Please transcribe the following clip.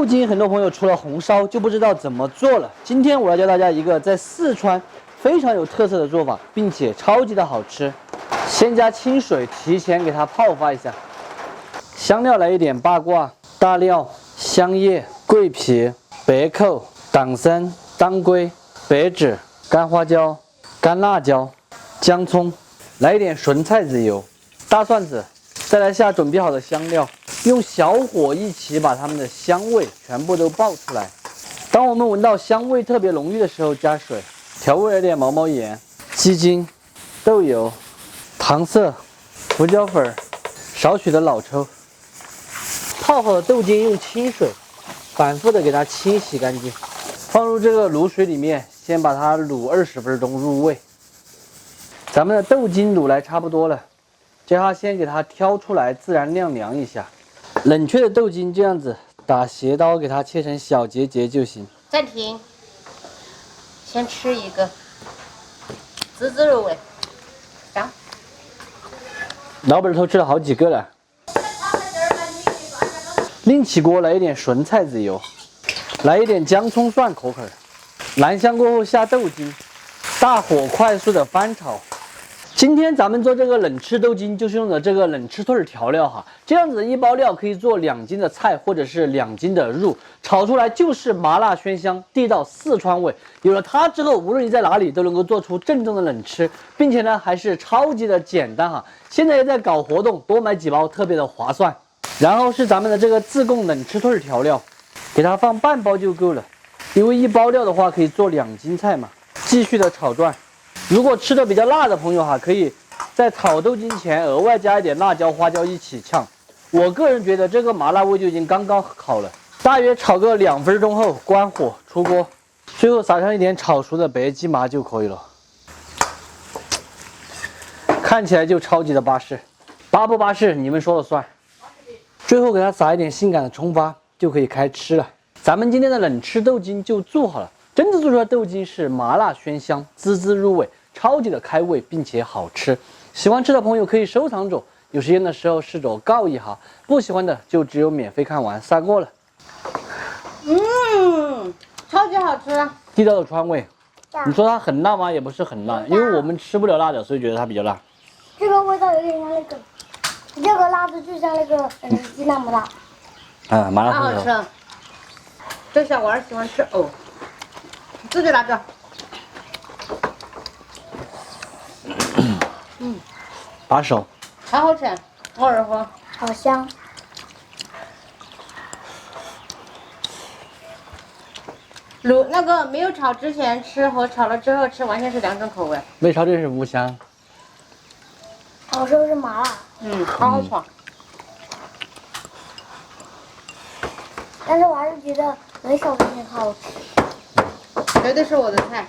豆筋，很多朋友除了红烧就不知道怎么做了。今天我要教大家一个在四川非常有特色的做法，并且超级的好吃。先加清水，提前给它泡发一下。香料来一点八卦、大料、香叶、桂皮、白蔻、党参、当归、白芷、干花椒、干辣椒、姜葱，来一点纯菜籽油、大蒜子，再来下准备好的香料，用小火一起把它们的香味全部都爆出来。当我们闻到香味特别浓郁的时候，加水，调味来点毛毛盐、鸡精、豆油、糖色、胡椒粉，少许的老抽。泡好的豆筋用清水反复的给它清洗干净，放入这个卤水里面，先把它卤20分钟入味。咱们的豆筋卤来差不多了，接下来先给它挑出来自然晾凉一下。冷却的豆筋这样子打斜刀给它切成小节节就行。暂停，先吃一个，滋滋入味。上。老板都吃了好几个了。另起锅来一点纯菜籽油，来一点姜葱蒜口粉，燃香过后下豆筋，大火快速的翻炒。今天咱们做这个冷吃豆筋，就是用的这个冷吃兔调料哈。这样子的一包料可以做2斤的菜，或者是2斤的肉，炒出来就是麻辣鲜香，地道四川味。有了它之后，无论你在哪里都能够做出正宗的冷吃，并且呢还是超级的简单哈。现在也在搞活动，多买几包特别的划算。然后是咱们的这个自贡冷吃兔调料，给它放半包就够了，因为一包料的话可以做2斤菜嘛。继续的炒转。如果吃的比较辣的朋友哈，可以在炒豆筋前额外加一点辣椒、花椒一起炝。我个人觉得这个麻辣味就已经刚刚好了。大约炒个2分钟后关火出锅，最后撒上一点炒熟的白芝麻就可以了。看起来就超级的巴适，巴不巴适你们说了算。最后给它撒一点性感的葱花，就可以开吃了。咱们今天的冷吃豆筋就做好了，真的做出来豆筋是麻辣鲜香，滋滋入味，超级的开胃，并且好吃。喜欢吃的朋友可以收藏着，有时间的时候试着告一下，不喜欢的就只有免费看完撒过了。超级好吃，地道的川味。你说它很辣吗？也不是很辣，因为我们吃不了辣的，所以觉得它比较辣。这个味道有点像那个。这个辣子就像那个鸡那么辣，麻辣好好吃。这小娃儿喜欢吃藕，自己拿着。把手。好好吃，我儿喝。好香。那个没有炒之前吃和炒了之后吃完全是2种口味。没炒这是五香。我说是麻辣。好好吃。但是我还是觉得没炒之前好吃。绝对是我的菜。